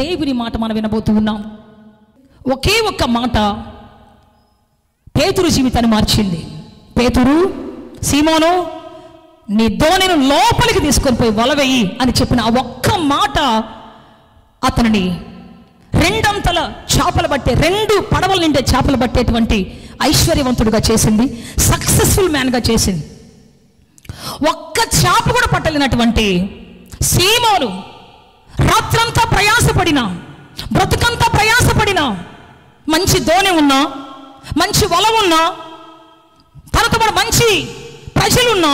దేవుని మాట మనం వినబోతూ ఉన్నాం. ఒకే ఒక్క మాట పేతురు జీవితాన్ని మార్చింది. పేతురు, సీమోను, నీ దోణిని లోపలికి తీసుకొని పోయి వలవేయి అని చెప్పిన ఆ ఒక్క మాట అతనిని రెండంతల చేపలు పట్టే, 2 పడవల నిండే చేపలు పట్టేటువంటి ఐశ్వర్యవంతుడిగా చేసింది, సక్సెస్ఫుల్ మ్యాన్గా చేసింది. ఒక్క చేప కూడా పట్టలేనటువంటి సీమోను రాత్రంతా ప్రయాసపడినా, బ్రతుకంతా ప్రయాసపడినా, మంచి దోణి ఉన్నా, మంచి వల ఉన్నా, తనతో పాటు మంచి ప్రజలున్నా,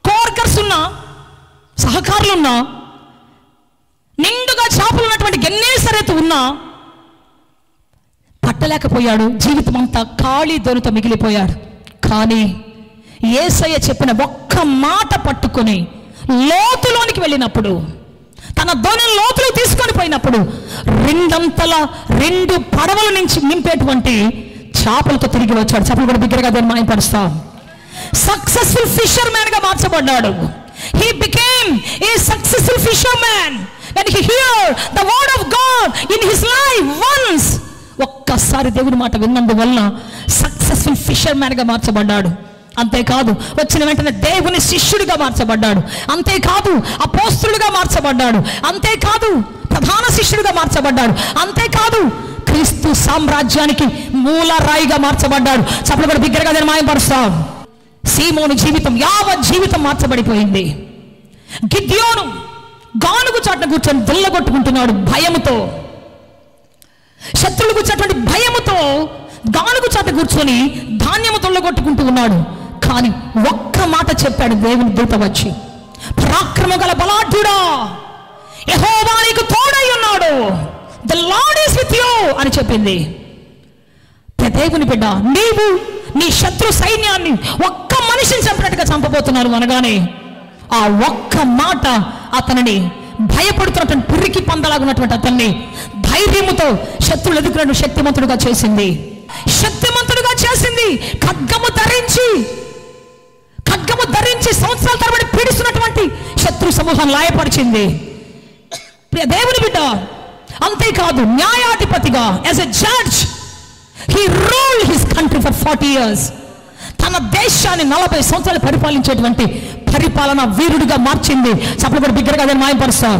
కోవర్కర్స్ ఉన్నా, సహకారులున్నా, నిండుగా చేపలు ఉన్నటువంటి గెన్నేసరేతు ఉన్నా పట్టలేకపోయాడు. జీవితం అంతా ఖాళీ దోణితో మిగిలిపోయాడు. కానీ యేసయ్య చెప్పిన ఒక్క మాట పట్టుకొని లోతులోనికి వెళ్ళినప్పుడు, తన దోణిని లోతులో తీసుకొని పోయినప్పుడు 2 పడవల నుంచి నింపేటువంటి చేపలతో తిరిగి వచ్చాడు. చేపలు కూడా బిగ్గరగా దాన్ని మాయపరుస్తాం. సక్సెస్ఫుల్ ఫిషర్ మ్యాన్ గా మార్చబడ్డాడు. He became a successful fisherman when he heard the word of God in his life once. ఒక్కసారి దేవుని మాట విన్నందువల్ల సక్సెస్ఫుల్ ఫిషర్ మ్యాన్ గా మార్చబడ్డాడు. అంతేకాదు, వచ్చిన వెంటనే దేవుని శిష్యుడిగా మార్చబడ్డాడు. అంతేకాదు, అపోస్తలుడిగా మార్చబడ్డాడు. అంతేకాదు, ప్రధాన శిష్యుడిగా మార్చబడ్డాడు. అంతేకాదు, క్రీస్తు సామ్రాజ్యానికి మూల రాయిగా మార్చబడ్డాడు. చప్పట్లు కూడా బిగ్గరగా నేను మాయపరుస్తాం. సీమోను జీవితం, యావత్ జీవితం మార్చబడిపోయింది. గిద్యోను గానుగు చాటున కూర్చొని దుల్లగొట్టుకుంటున్నాడు భయముతో. శత్రువులు కూర్చున్నటువంటి భయముతో గానుగు చాట కూర్చొని ధాన్యము దుల్లగొట్టుకుంటూ ఉన్నాడు. కానీ ఒక్క మాట చెప్పాడు దేవుని దూత వచ్చి, పరాక్రమ గల బలాఢ్యుడా, యెహోవా నీకు తోడై ఉన్నాడు, the lord is with you అని చెప్పింది. దేవుని బిడ్డ, నీవు నీ శత్రు సైన్యాన్ని ఒక్క మనిషిని చంపినట్టుగా చంపబోతున్నారు అనగానే ఆ ఒక్క మాట అతనిని, భయపడుతున్నటువంటి పిరికి పందలాగా ఉన్నటువంటి అతన్ని ధైర్యముతో శత్రువులు ఎదుర్కొన్న శక్తిమంతుడుగా చేసింది. శక్తిమంతుడుగా చేసింది. ఖడ్గము ధరించి సంవత్సరాల తరబడి పీడిస్తున్నటువంటి శత్రు సమూహాన్ని లాయపరిచింది. దేవుని బిడ్డ, అంతేకాదు, న్యాయాధిపతిగా as a judge he ruled his country for 40 years. తన దేశాన్ని 40 సంవత్సరాలు పరిపాలించేటువంటి పరిపాలన వీరుడిగా మార్చింది. చప్పట్లు కూడా బిగ్గరగా దాన్ని మాయపరుస్తాం.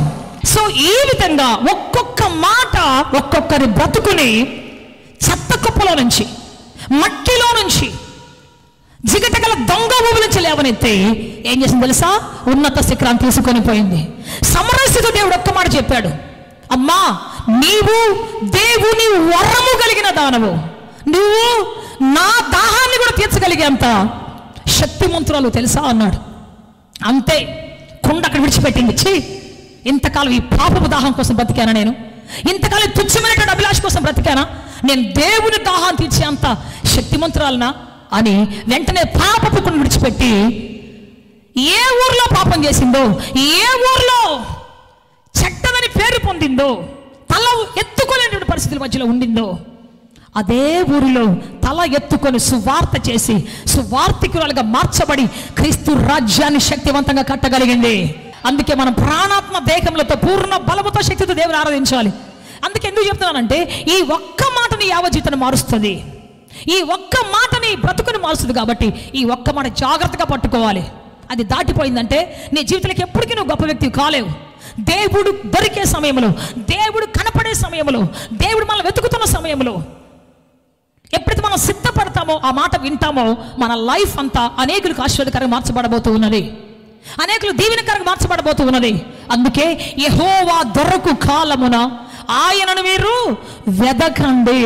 సో ఈ విధంగా ఒక్కొక్క మాట ఒక్కొక్కరి బ్రతుకుని చెత్త కుప్పలో నుంచి, మట్టిలో నుంచి, జిగటగల దొంగ ఊబి నుంచి లేవనెత్తి ఏం చేసింది తెలుసా? ఉన్నత శిఖరాన్ని తీసుకొని పోయింది. సమరస్థితితో దేవుడు ఒక్క మాట చెప్పాడు, అమ్మా నీవు దేవుని వరము కలిగిన దానవు, నువ్వు నా దాహాన్ని కూడా తీర్చగలిగేంత శక్తిమంతురాలు తెలుసా అన్నాడు. అంతే, కొండ అక్కడ విడిచిపెట్టింది. ఇంతకాలం ఈ పాపపు దాహం కోసం బ్రతికానా? నేను ఇంతకాలం తుచ్చమైనటువంటి అభిలాష కోసం బ్రతికానా? నేను దేవుని దాహాన్ని తీర్చే అంత శక్తిమంతురాలనా అని వెంటనే పాపపు కొండ విడిచిపెట్టి, ఏ ఊర్లో పాపం చేసిందో, ఏ ఊర్లో చెడ్డదని పేరు పొందిందో, తల ఎత్తుకోలేని పరిస్థితుల మధ్యలో ఉండిందో, అదే ఊరిలో తల ఎత్తుకొని సువార్త చేసి సువార్తికురాలుగా మార్చబడి క్రీస్తు రాజ్యాన్ని శక్తివంతంగా కట్టగలిగింది. అందుకే మనం ప్రాణాత్మ దేహములతో పూర్ణ బలముతో శక్తితో దేవుని ఆరాధించాలి. అందుకే ఎందుకు చెప్తున్నానంటే, ఈ ఒక్క మాటని యావత్ జీవితాన్ని మారుస్తుంది. ఈ ఒక్క మాటని బ్రతుకుని మారుస్తుంది. కాబట్టి ఈ ఒక్క మాట జాగ్రత్తగా పట్టుకోవాలి. అది దాటిపోయిందంటే నీ జీవితంలోకి ఎప్పటికీ నువ్వు గొప్ప వ్యక్తి కాలేవు. దేవుడు దొరికే సమయంలో, దేవుడు కనపడే సమయంలో, దేవుడు మనం వెతుకుతున్న సమయంలో ఎప్పుడైతే మనం సిద్ధపడతామో, ఆ మాట వింటామో, మన లైఫ్ అంతా అనేకులకు ఆశీర్వాదకరంగా మార్చబడబోతూ ఉన్నది, అనేకులు దీవెనకరంగా మార్చబడబోతూ ఉన్నది. అందుకే యెహోవా దొరకు కాలమున ఆయనను మీరు వెదకండి.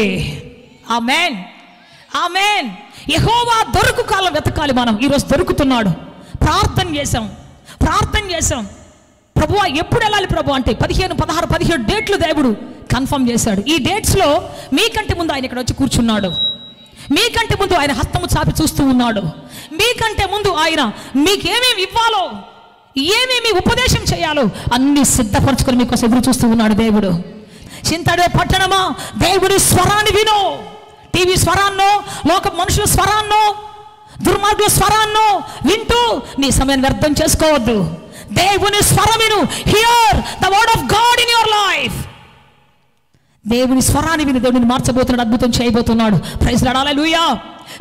ఆమేన్, ఆమేన్. యెహోవా దొరకు కాలం వెతకాలి మనం. ఈరోజు దొరుకుతున్నాడు. ప్రార్థన చేశాం ప్రభువా ఎప్పుడు వెళ్ళాలి ప్రభు అంటే 15, 16, 17 డేట్లు దేవుడు కన్ఫర్మ్ చేశాడు. ఈ డేట్స్లో మీకంటే ముందు ఆయన ఇక్కడ వచ్చి కూర్చున్నాడు. మీకంటే ముందు ఆయన హస్తము చాపి చూస్తూ ఉన్నాడు. మీకంటే ముందు ఆయన మీకు ఏమేమి ఇవ్వాలో, ఏమేమి ఉపదేశం చేయాలో అన్ని సిద్ధపరచుకొని మీకోసం ఎదురు చూస్తూ ఉన్నాడు దేవుడు. చింతడే పట్టణమా, దేవుడి స్వరాన్ని విను. టీవీ స్వరాన్నో, లోక మనుషుల స్వరాన్నో, దుర్మార్గుల స్వరాన్నో వింటూ నీ సమయాన్ని వ్యర్థం చేసుకోవద్దు. దేవుని స్వరం విను. Here the word of God in your life. దేవుని స్వరాన్ని విని దేవుడిని మార్చబోతున్నాడు, అద్భుతం చేయబోతున్నాడు. ప్రైజ్ లార్డ్, హల్లెలూయా.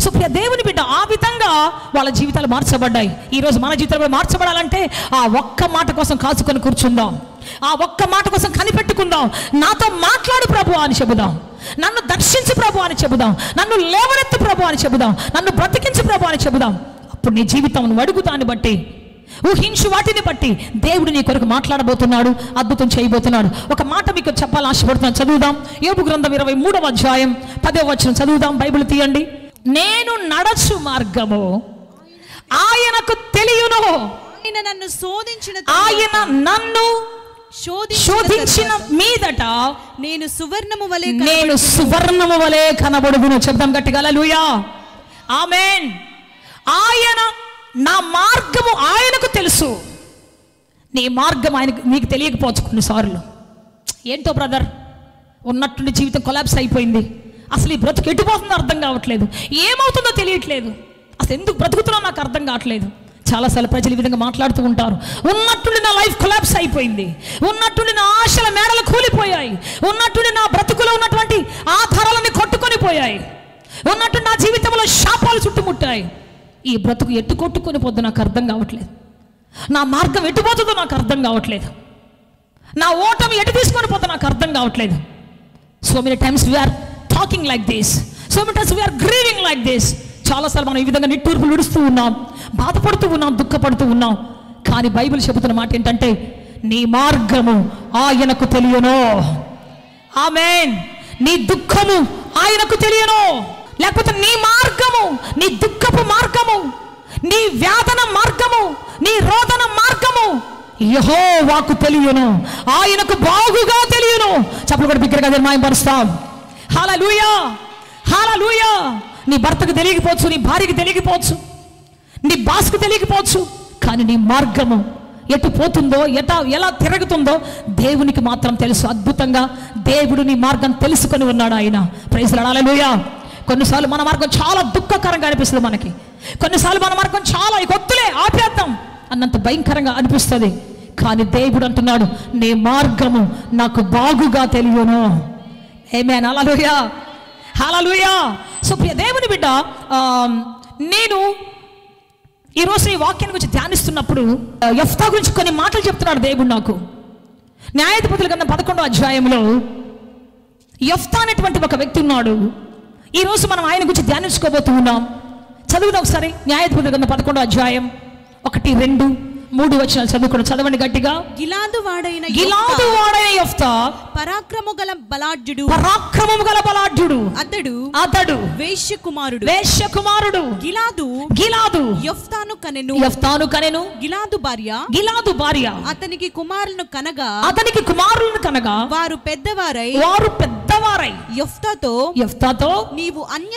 సో ప్రియ దేవుని బిడ్డ, ఆ విధంగా వాళ్ళ జీవితాలు మార్చబడ్డాయి. ఈరోజు మన జీవితాలు మార్చబడాలంటే ఆ ఒక్క మాట కోసం కాచుకొని కూర్చుందాం, ఆ ఒక్క మాట కోసం కనిపెట్టుకుందాం. నాతో మాట్లాడు ప్రభు అని చెబుదాం, నన్ను దర్శించు ప్రభు అని చెబుదాం, నన్ను లేవనెత్తు ప్రభు అని చెబుదాం, నన్ను బ్రతికించు ప్రభు అని చెబుదాం. అప్పుడు నీ జీవితం అడుగు దాన్ని బట్టి, ఊహించు వాటిని బట్టి దేవుడు నీ కొరకు మాట్లాడబోతున్నాడు, అద్భుతం చేయబోతున్నాడు. ఒక మాట మీకు చెప్పాలని ఆశపడుతున్నాను. చదువుదాం యోబు గ్రంథం 23వ అధ్యాయం 10వ వచనం చదువుదాం. బైబిల్ తీయండి. నేను నడచు మార్గము ఆయనకు తెలియను, ఆయన నన్ను శోధించిన మీదట నేను సువర్ణము వలె కనబడుదును. చెప్దాం గట్టిగా, హల్లెలూయా, ఆమేన్. ఆయన నా మార్గము ఆయనకు తెలుసు. నీ మార్గం నీకు తెలియకపోవచ్చు కొన్నిసార్లు. ఏంటో బ్రదర్, ఉన్నట్టుండి జీవితం కొలాప్స్ అయిపోయింది, అసలు ఈ బ్రతుకు ఎటుపోతుందో అర్థం కావట్లేదు, ఏమవుతుందో తెలియట్లేదు, అసలు ఎందుకు బ్రతుకుతున్నా నాకు అర్థం కావట్లేదు. చాలాసార్లు ప్రజలు ఈ విధంగా మాట్లాడుతూ ఉంటారు. ఉన్నట్టుండి నా లైఫ్ కొలాప్స్ అయిపోయింది, ఉన్నట్టుండి నా ఆశల మేడలు కూలిపోయాయి, ఉన్నట్టుండి నా బ్రతుకులో ఉన్నటువంటి ఆధారాలన్నీ కొట్టుకొని పోయాయి, ఉన్నట్టుండి నా జీవితంలో శాపాలు చుట్టుముట్టాయి. ఈ బ్రతుకు ఎట్టు కొట్టుకొని పోద్దు నాకు అర్థం కావట్లేదు, నా మార్గం ఎటుపోతుందో నాకు అర్థం కావట్లేదు, నా ఓటమి ఎటు తీసుకొని పోతుందో నాకు అర్థం కావట్లేదు. So many times we're talking like this, so many times we're grieving like this. చాలాసార్లు మనం ఈ విధంగా నిట్టూర్పులు విడుస్తూ ఉన్నాం, బాధపడుతూ ఉన్నాం, దుఃఖపడుతూ ఉన్నాం. కానీ బైబిల్ చెబుతున్న మాట ఏంటంటే నీ మార్గము ఆయనకు తెలియను. ఆమేన్. నీ దుఃఖము ఆయనకు తెలియను, లేకపోతే నీ మార్గము, నీ దుఃఖపు మార్గము, నీ వేదన మార్గము, నీ రోదన మార్గము యెహోవాకు తెలియను, ఆయనకు బాగుగా తెలియను. చప్పుడు కూడా బిగ్గరగా నిర్మాయపరుస్తాం. హల్లెలూయా, హల్లెలూయా. నీ భర్తకు తెలియకపోవచ్చు, నీ భార్యకి తెలియకపోవచ్చు, నీ బాస్కు తెలియకపోవచ్చు, కానీ నీ మార్గము ఎటు పోతుందో, ఎలా తిరుగుతుందో దేవునికి మాత్రం తెలుసు. అద్భుతంగా దేవుడు నీ మార్గం తెలుసుకొని ఉన్నాడు ఆయన. ప్రైజ్ లార్డ్, హల్లెలూయా. కొన్నిసార్లు మన మార్గం చాలా దుఃఖకరంగా అనిపిస్తుంది మనకి, కొన్నిసార్లు మన మార్గం చాలా కొత్తులే ఆపేద్దాం అన్నంత భయంకరంగా అనిపిస్తుంది. కానీ దేవుడు అంటున్నాడు నీ మార్గము నాకు బాగుగా తెలియను. ఆమేన్, హల్లెలూయా, హల్లెలూయా. సో ప్రియ దేవుని బిడ్డ, నేను ఈరోజు ఈ వాక్యాన్ని గురించి ధ్యానిస్తున్నప్పుడు యెఫ్తా గురించి కొన్ని మాటలు చెప్తున్నాడు దేవుడు నాకు. న్యాయాధిపతుల గ్రంథం 11వ అధ్యాయంలో యెఫ్తా అనేటువంటి ఒక వ్యక్తి ఉన్నాడు. ఈరోజు మనం ఆయన గురించి ధ్యానించుకోబోతూ ఉన్నాం. చదువుదాం ఒకసారి. న్యాయాధిపతుల గ్రంథం 11వ అధ్యాయం 1, 2, 3 వచనాలు చదువుకోండి. చదవండి గట్టిగా. గిలాదు వాడైన యెఫ్తా పరాక్రమము గల బలాఢ్యుడు, అతడు వేశ్య కుమారుడు. గిలాదు యెఫ్తాను కనెను. గిలాదు భార్య అతనికి కుమారులను కనగా వారు పెద్దవారై యెఫ్తాతో నీవు అన్య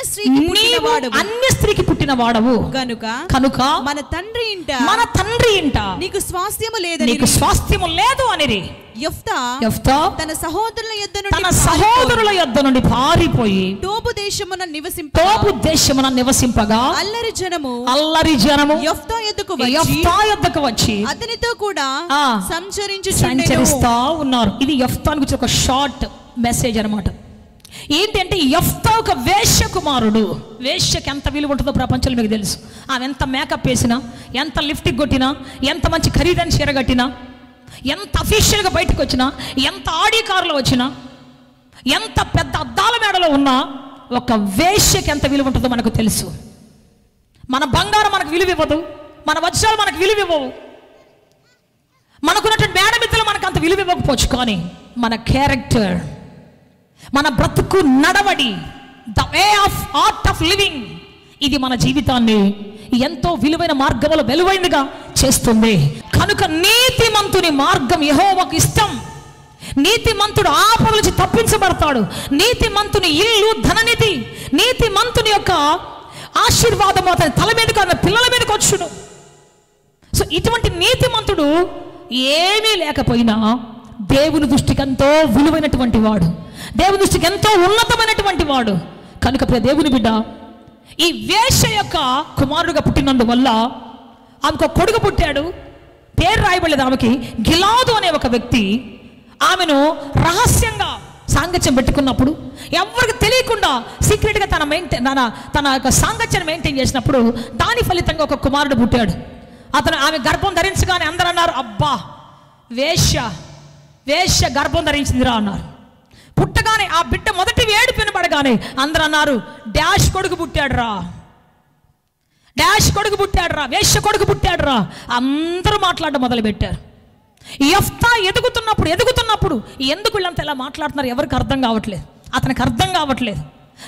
స్త్రీకి పుట్టిన వాడవు కనుక మన తండ్రి ఇంట నీకు స్వాస్థ్యము లేదు అని యెఫ్తా తన సహోదరుల యొద్ద నుండి పారిపోయి టోబు దేశమున నివసింపగా అల్లరి జనము యెఫ్తా యొద్దకు వచ్చి అతనితో కూడా సంచరిస్తా ఉన్నారు. ఇది యెఫ్తా గురించి ఒక షార్ట్ మెసేజ్ అన్నమాట. ఏంటంటే యెఫ్తా ఒక వేశ్య కుమారుడు. వేశ్యకి ఎంత విలువ ఉంటుందో ప్రపంచంలో మీకు తెలుసు. ఆమె ఎంత మేకప్ వేసినా, ఎంత లిఫ్టిక్ కొట్టినా, ఎంత మంచి ఖరీదైన చీర కట్టినా, ఎంత అఫీషియల్గా బయటకు వచ్చినా, ఎంత ఆడి కారులో వచ్చినా, ఎంత పెద్ద అద్దాల మేడలో ఉన్నా, ఒక వేశ్యకి ఎంత విలువ ఉంటుందో మనకు తెలుసు. మన బంగారం మనకు విలువ ఇవ్వదు, మన వజ్రాలు మనకు విలువ ఇవ్వవు, మనకున్నటువంటి మేడమిద్దలు మనకు అంత విలువ ఇవ్వకపోవచ్చు. కానీ మన క్యారెక్టర్, మన బ్రతుకు నడవడి, the way of art of living, ఇది మన జీవితాన్ని ఎంతో విలువైన మార్గంలో వెలువైనదిగా చేస్తుంది. కనుక నీతిమంతుని మార్గం యెహోవాకు ఇష్టం. నీతిమంతుడు ఆపద నుంచి తప్పించబడతాడు. నీతిమంతుని ఇల్లు ధననిధి, నీతిమంతుని యొక్క ఆశీర్వాదము అతని తల మీదకు, అతని పిల్లల మీదకి వచ్చును. సో ఇటువంటి నీతిమంతుడు ఏమీ లేకపోయినా దేవుని దృష్టికి ఎంతో విలువైనటువంటి వాడు, దేవుని దృష్టికి ఎంతో ఉన్నతమైనటువంటి వాడు. కనుక ప్రియ దేవుని బిడ్డ, ఈ వేశ్య యొక్క కుమారుడుగా పుట్టినందువల్ల ఆమెకు కొడుకు పుట్టాడు. పేరు రాయబడలేదు ఆమెకి. గిలాదు అనే ఒక వ్యక్తి ఆమెను రహస్యంగా సాంగత్యం పెట్టుకున్నప్పుడు, ఎవరికి తెలియకుండా సీక్రెట్గా తన యొక్క సాంగత్యాన్ని మెయింటైన్ చేసినప్పుడు దాని ఫలితంగా ఒక కుమారుడు పుట్టాడు. ఆమె గర్భం ధరించగానే అందరూ అన్నారు, అబ్బా వేశ్య గర్భం ధరించిందిరా అన్నారు. పుట్టగానే ఆ బిడ్డ మొదటి ఏడుపు వినబడగానే అందరూ అన్నారు, డాష్ కొడుకు పుట్టాడురా, వేశ్య కొడుకు పుట్టాడురా. అందరూ మాట్లాడడం మొదలుపెట్టారు. యెఫ్తా ఎదుగుతున్నప్పుడు ఎందుకు వీళ్ళంతా ఎలా మాట్లాడుతున్నారు ఎవరికి అర్థం కావట్లేదు. అతనికి అర్థం కావట్లేదు.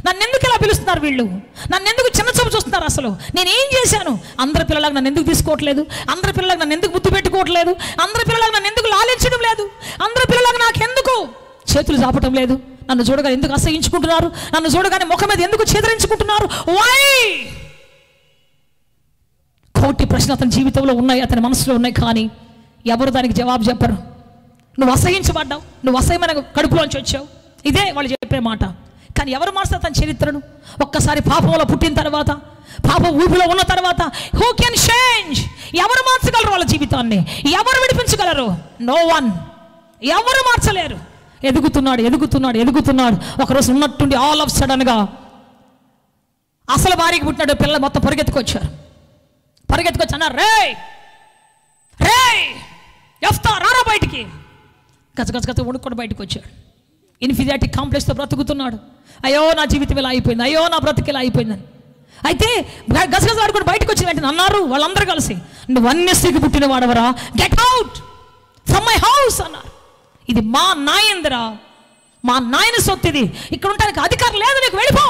నన్ను ఎందుకు ఇలా పిలుస్తున్నారు వీళ్ళు, నన్ను ఎందుకు చిన్న చూపు చూస్తున్నారు, అసలు నేనేం చేశాను, అందరి పిల్లలకు నన్ను ఎందుకు తీసుకోవట్లేదు, అందరి పిల్లలకు నన్ను ఎందుకు ముద్దు పెట్టుకోవట్లేదు, అందరి పిల్లలకు నన్ను ఎందుకు లాలించడం లేదు, అందరి పిల్లలకు నాకెందుకు చేతులు చాపటం లేదు, నన్ను చూడగానే ఎందుకు అసహించుకుంటున్నారు, నన్ను చూడగానే ముఖం మీద ఎందుకు చేదరించుకుంటున్నారు, వై? కోటి ప్రశ్నలు అతని జీవితంలో ఉన్నాయి, అతని మనసులో ఉన్నాయి. కానీ ఎవరు దానికి జవాబు చెప్పరు. నువ్వు అసహించబడ్డావు, నువ్వు అసహ్యమైన కడుపులోంచి వచ్చావు, ఇదే వాళ్ళు చెప్పే మాట. కానీ ఎవరు మారుస్తారు తన చరిత్రను? ఒక్కసారి పాపంలో పుట్టిన తర్వాత, పాపం ఊపిలో ఉన్న తర్వాత, హూ కెన్ చేంజ్? ఎవరు మార్చగలరు వాళ్ళ జీవితాన్ని? ఎవరు విడిపించగలరు? No one. ఎవరు మార్చలేరు. ఎదుగుతున్నాడు. ఒకరోజు ఉన్నట్టుండి ఆల్ ఆఫ్ సడన్గా అసలు భార్యకి పుట్టినాడు. పిల్లలు మొత్తం పరిగెత్తుకొచ్చి అన్నారు, రే యెఫ్తా రారా బయటికి. గజ వణుక్కొని బయటకు వచ్చాడు. ఇన్ఫీరియారిటీ కాంప్లెక్స్తో బ్రతుకుతున్నాడు. అయ్యో నా జీవితం ఇలా అయిపోయింది, అయ్యో నా బ్రతుకు ఇలా అయిపోయిందని. అయితే గజగజలాడుకొని బయటకు వచ్చిన వెంటనే అన్నారు వాళ్ళందరూ కలిసి, నువ్వు అన్యస్త్రీకి పుట్టిన వాడవరా, get out from my house అన్నారు. ఇది మా నాయందిరా, మా నాయన సొత్తు, ఇది ఇక్కడ ఉండడానికి అధికారం లేదు, నీకు వెళ్ళిపో.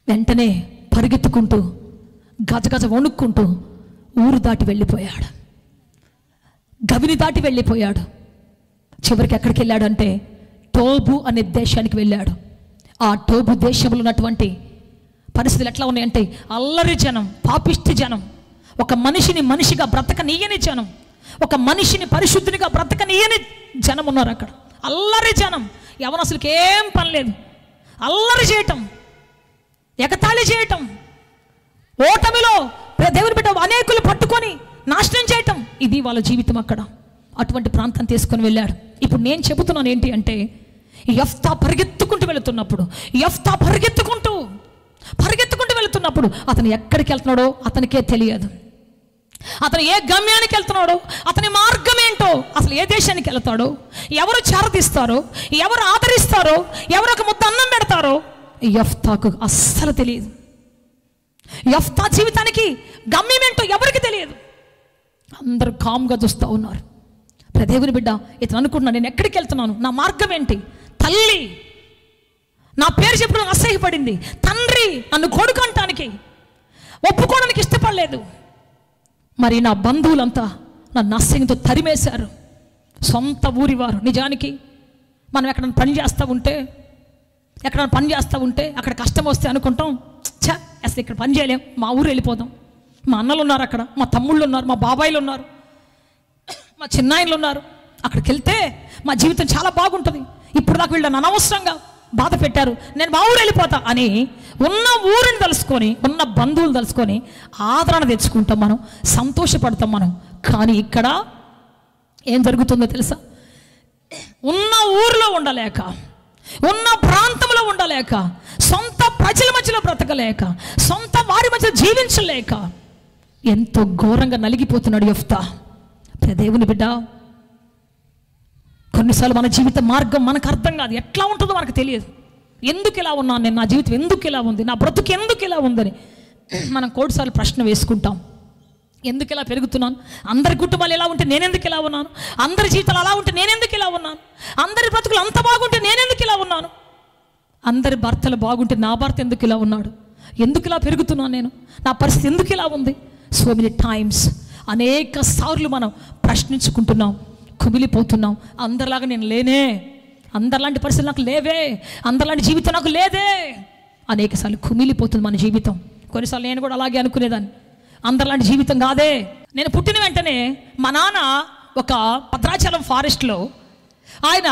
వెంటనే పరిగెత్తుకుంటూ గజగజ వణుక్కుంటూ ఊరు దాటి వెళ్ళిపోయాడు, గవిని దాటి వెళ్ళిపోయాడు. చివరికి ఎక్కడికి వెళ్ళాడంటే టోబు అనే దేశానికి వెళ్ళాడు. ఆ టోబు దేశంలో ఉన్నటువంటి పరిస్థితులు ఎట్లా ఉన్నాయంటే, అల్లరి జనం, పాపిష్టి జనం, ఒక మనిషిని మనిషిగా బ్రతకనీయని జనం, ఒక మనిషిని పరిశుద్ధినిగా బ్రతకనీయని జనం ఉన్నారు అక్కడ. అల్లరి జనం, ఎవరు అసలుకి ఏం పని లేదు, అల్లరి చేయటం, ఎగతాళి చేయటం, ఓటమిలో దేవుని బిడ్డ అనేకులు పట్టుకొని నాశనం చేయటం, ఇది వాళ్ళ జీవితం అక్కడ. అటువంటి ప్రాంతం తీసుకొని వెళ్ళాడు. ఇప్పుడు నేను చెబుతున్నాను ఏంటి అంటే, యెఫ్తా పరిగెత్తుకుంటూ వెళుతున్నప్పుడు అతను ఎక్కడికి వెళ్తున్నాడో అతనికే తెలియదు. అతను ఏ గమ్యానికి వెళ్తున్నాడో, అతని మార్గం ఏంటో, అసలు ఏ దేశానికి వెళ్తాడో, ఎవరు చేరదీస్తారో, ఎవరు ఆదరిస్తారో, ఎవరు ఒక ముద్ద అన్నం పెడతారో యెఫ్తాకు అస్సలు తెలియదు. యెఫ్తా జీవితానికి గమ్యం ఏంటో ఎవరికి తెలియదు. అందరూ కామ్గా చూస్తూ ఉన్నారు. దేవుని బిడ్డ ఇతను అనుకుంటున్నాను, నేను ఎక్కడికి వెళ్తున్నాను, నా మార్గం ఏంటి? తల్లి నా పేరు చెప్పుకోవడానికి అసహ్యపడింది, తండ్రి నన్ను కొడుకు అంటానికి ఒప్పుకోవడానికి ఇష్టపడలేదు, మరి నా బంధువులంతా నన్ను అసహ్యంతో తరిమేశారు. సొంత ఊరివారు. నిజానికి మనం ఎక్కడైనా పని చేస్తూ ఉంటే అక్కడ కష్టం వస్తే అనుకుంటాం, అసలు ఇక్కడ పని చేయలేం, మా ఊరు వెళ్ళిపోదాం. మా అన్నలు ఉన్నారు అక్కడ, మా తమ్ముళ్ళు ఉన్నారు, మా బాబాయిలు ఉన్నారు, మా చిన్నాయనలు ఉన్నారు, అక్కడికి వెళ్తే మా జీవితం చాలా బాగుంటుంది. ఇప్పుడు దాకా వీళ్ళని అనవసరంగా బాధ పెట్టారు, నేను మా ఊరు వెళ్ళిపోతా అని ఉన్న ఊరిని తలుసుకొని, ఉన్న బంధువులు తలుసుకొని ఆదరణ తెచ్చుకుంటాం, మనం సంతోషపడతాం మనం. కానీ ఇక్కడ ఏం జరుగుతుందో తెలుసా? ఉన్న ఊరిలో ఉండలేక, ఉన్న ప్రాంతంలో ఉండలేక, సొంత ప్రజల మధ్యలో బ్రతకలేక, సొంత వారి మధ్య జీవించలేక ఎంతో ఘోరంగా నలిగిపోతున్నాడు యెఫ్తా. దేవుని బిడ్డ, కొన్నిసార్లు మన జీవిత మార్గం మనకు అర్థం కాదు, ఎట్లా ఉంటుందో మనకు తెలియదు. ఎందుకు ఇలా ఉన్నాను నేను, నా జీవితం ఎందుకు ఇలా ఉంది, నా బ్రతుకు ఎందుకు ఇలా ఉందని మనం కోటిసార్లు ప్రశ్న వేసుకుంటాం. ఎందుకు ఇలా పెరుగుతున్నాను, అందరి కుటుంబాలు ఎలా ఉంటే నేనెందుకు ఇలా ఉన్నాను, అందరి జీవితాలు అలా ఉంటే నేనెందుకు ఇలా ఉన్నాను, అందరి బ్రతుకులు అంత బాగుంటే నేనెందుకు ఇలా ఉన్నాను, అందరి భర్తలు బాగుంటే నా భర్త ఎందుకు ఇలా ఉన్నాడు, ఎందుకు ఇలా పెరుగుతున్నాను నేను, నా పరిస్థితి ఎందుకు ఇలా ఉంది. సో మెనీ టైమ్స్, అనేక సార్లు మనం ప్రశ్నించుకుంటున్నాం, కుమిలిపోతున్నాం. అందరిలాగా నేను లేనే, అందరిలాంటి పరిస్థితులు నాకు లేవే, అందరిలాంటి జీవితం నాకు లేదే. అనేక సార్లు కుమిలిపోతుంది మన జీవితం. కొన్నిసార్లు నేను కూడా అలాగే అనుకునేదాన్ని, అందరిలాంటి జీవితం కాదే. నేను పుట్టిన వెంటనే మా నాన్న ఒక భద్రాచలం ఫారెస్ట్లో ఆయన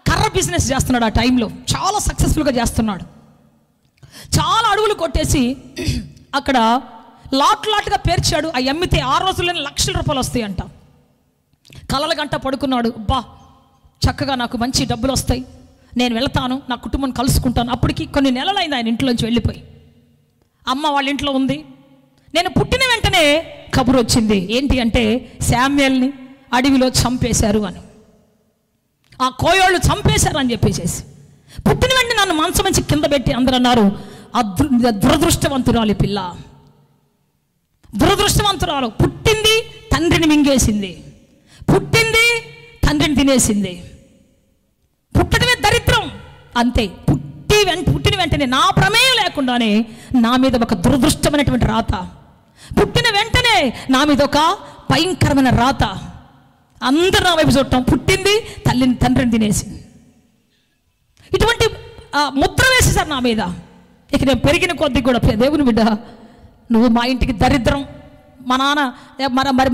కర్ర బిజినెస్ చేస్తున్నాడు. ఆ టైంలో చాలా సక్సెస్ఫుల్గా చేస్తున్నాడు. చాలా అడవులు కొట్టేసి అక్కడ లాట్గా పేర్చాడు. అవి అమ్మితే ఆ రోజుల్లోనే లక్షల రూపాయలు వస్తాయి అంట. కలల గంట పడుకున్నాడు, అబ్బా చక్కగా నాకు మంచి డబ్బులు వస్తాయి, నేను వెళ్తాను, నా కుటుంబం కలుసుకుంటాను. అప్పటికి కొన్ని నెలలైంది ఆయన ఇంట్లోంచి వెళ్ళిపోయి. అమ్మ వాళ్ళ ఇంట్లో ఉంది. నేను పుట్టిన వెంటనే కబురు వచ్చింది, ఏంటి అంటే శామ్యూయల్ని అడవిలో చంపేశారు అని. ఆ కోయోళ్ళు చంపేశారు అని చెప్పేసేసి పుట్టిన వెంటనే నన్ను మంచం మంచి కింద పెట్టి అందరూ అన్నారు, దురదృష్టవంతురాలి పిల్ల, దురదృష్టవంతురాలు. పుట్టింది తండ్రిని మింగేసింది, పుట్టింది తండ్రిని తినేసింది, పుట్టడమే దరిద్రం అంతే. పుట్టిన వెంటనే నా ప్రమేయం లేకుండానే నా మీద ఒక దురదృష్టమైనటువంటి రాత, పుట్టిన వెంటనే నా మీద ఒక భయంకరమైన రాత. అందరూ నా వైపు చూడటం, పుట్టింది తండ్రిని తినేసింది. ఇటువంటి ముద్ర వేసేసారు నా మీద. ఇక నేను పెరిగిన కొద్దీ కూడా దేవుని బిడ్డ, నువ్వు మా ఇంటికి దరిద్రం. మా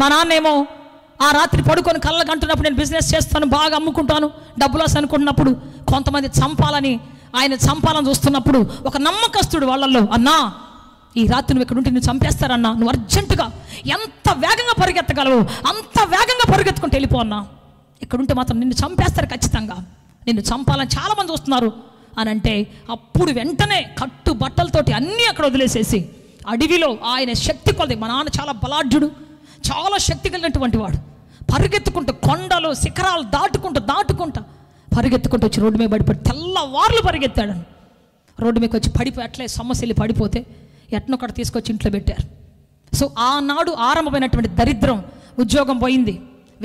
నాన్న ఏమో ఆ రాత్రి పడుకొని కళ్ళకు అంటున్నప్పుడు నేను బిజినెస్ చేస్తాను, బాగా అమ్ముకుంటాను, డబ్బులు వస్తాను అనుకుంటున్నప్పుడు కొంతమంది ఆయన చంపాలని చూస్తున్నప్పుడు ఒక నమ్మకస్తుడు వాళ్ళల్లో, అన్నా ఈ రాత్రి నువ్వు ఇక్కడ ఉంటే నువ్వు చంపేస్తారన్నా, నువ్వు అర్జెంటుగా ఎంత వేగంగా పరిగెత్తగలవు అంత వేగంగా పరిగెత్తుకుంటూ వెళ్ళిపో అన్నా, ఇక్కడుంటే మాత్రం నిన్ను చంపేస్తారు ఖచ్చితంగా, నిన్ను చంపాలని చాలామంది వస్తున్నారు అని అంటే, అప్పుడు వెంటనే కట్టు బట్టలతోటి అన్నీ అక్కడ వదిలేసేసి అడవిలో ఆయన శక్తి కొలది, మా నాన్న చాలా బలాఢ్యుడు, చాలా శక్తి కలిగినటువంటి వాడు, పరిగెత్తుకుంటూ కొండలు శిఖరాలు దాటుకుంటూ పరిగెత్తుకుంటూ వచ్చి రోడ్డు మీద పడిపోయి తెల్లవార్లు పరిగెత్తాడు. రోడ్డు మీదకి వచ్చి పడిపోయి అట్లే సమస్యలు పడిపోతే ఎట్నొక్కటి తీసుకొచ్చి ఇంట్లో పెట్టారు. సో ఆనాడు ఆరంభమైనటువంటి దరిద్రం, ఉద్యోగం పోయింది,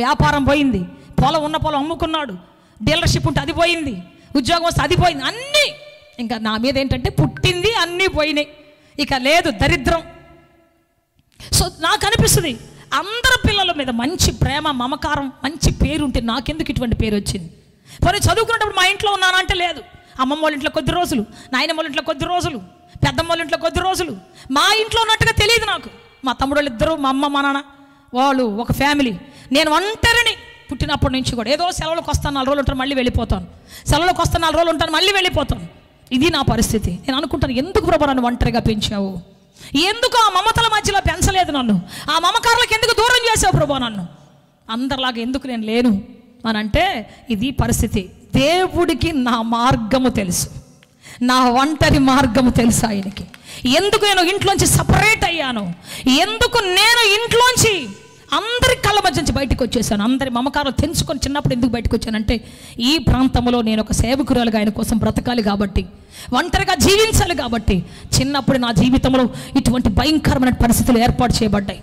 వ్యాపారం పోయింది, ఉన్న పొలం అమ్ముకున్నాడు, డీలర్షిప్ ఉంటే అది పోయింది, ఉద్యోగం వస్తే అది పోయింది, అన్నీ ఇంకా నా మీద ఏంటంటే పుట్టింది అన్నీ పోయినాయి, ఇక లేదు దరిద్రం. సో నాకు అనిపిస్తుంది అందరి పిల్లల మీద మంచి ప్రేమ మమకారం మంచి పేరు ఉంటే నాకెందుకు ఇటువంటి పేరు వచ్చింది. పోనీ చదువుకున్నప్పుడు మా ఇంట్లో ఉన్నానా అంటే లేదు, అమ్మమ్మ వాళ్ళ ఇంట్లో కొద్ది రోజులు, నాయనమ్మ వాళ్ళ ఇంట్లో కొద్ది రోజులు, పెద్దమ్మ వాళ్ళ ఇంట్లో కొద్ది రోజులు, మా ఇంట్లో ఉన్నట్టుగా తెలియదు నాకు. మా తమ్ముడు వాళ్ళు ఇద్దరు, మా అమ్మ మా నాన్న వాళ్ళు ఒక ఫ్యామిలీ, నేను ఒంటరిని పుట్టినప్పటి నుంచి కూడా. ఏదో సెలవులకు వస్తాను 4 రోజులు ఉంటాను మళ్ళీ వెళ్ళిపోతాను, సెలవులకు వస్తాను 4 రోజులు ఉంటాను మళ్ళీ వెళ్ళిపోతాను, ఇది నా పరిస్థితి. నేను అనుకుంటాను, ఎందుకు ప్రభు నన్ను ఒంటరిగా పెంచావు, ఎందుకు ఆ మమతల మధ్యలో పెంచలేదు నన్ను, ఆ మమకారాలకు ఎందుకు దూరం చేసావు ప్రభు నన్ను, అందరిలాగా ఎందుకు నేను లేను అని అంటే ఇది పరిస్థితి. దేవుడికి నా మార్గము తెలుసు, నా ఒంటరి మార్గము తెలుసు ఆయనకి. ఎందుకు నేను ఇంట్లోంచి సపరేట్ అయ్యాను, ఎందుకు నేను ఇంట్లోంచి అందరి కళ్ళ మధ్య నుంచి బయటకు వచ్చేసాను, అందరి మమకారాలు తెంచుకొని చిన్నప్పుడు ఎందుకు బయటకు వచ్చానంటే ఈ ప్రాంతంలో నేను ఒక సేవకురాలుగా ఆయన కోసం బ్రతకాలి కాబట్టి, ఒంటరిగా జీవించాలి కాబట్టి చిన్నప్పుడు నా జీవితంలో ఇటువంటి భయంకరమైన పరిస్థితులు ఏర్పాటు చేయబడ్డాయి.